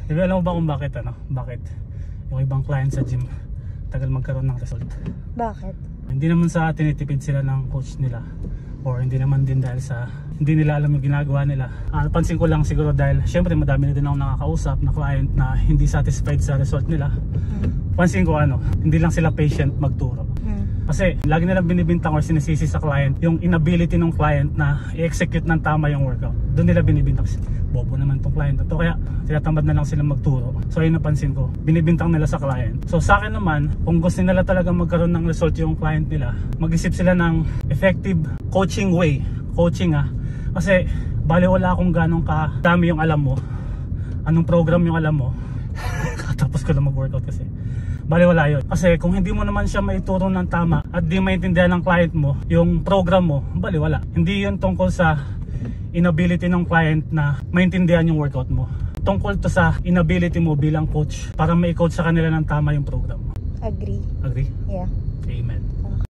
Di ba alam mo ba kung bakit Bakit yung ibang client sa gym tagal magkaroon ng result? Bakit? Hindi naman sa tinitipid sila ng coach nila, or hindi naman din dahil sa hindi nila alam yung ginagawa nila. Napansin ko lang siguro dahil syempre madami na din ako nakakausap na client na hindi satisfied sa result nila. Pansin ko hindi lang sila patient magturo. Kasi lagi nilang binibintang or sinisisi sa client yung inability ng client na i-execute ng tama yung workout. Doon nila binibintang, bobo naman tong client na to, kaya tinatamad na lang silang magturo. So ayun napansin ko, binibintang nila sa client. So sa akin naman, kung gusto nila talaga magkaroon ng result yung client nila, mag-isip sila ng effective coaching way. Kasi bali wala akong ganong kadami yung alam mo, anong program yung alam mo. Katapos ko lang mag-workout kasi bali wala yun. Kasi kung hindi mo naman siya maituro ng tama at di maintindihan ng client mo yung program mo, bali wala. Hindi yun tungkol sa inability ng client na maintindihan yung workout mo. Tungkol to sa inability mo bilang coach para ma-coach sa kanila ng tama yung program mo. Agree. Agree? Yeah. Amen.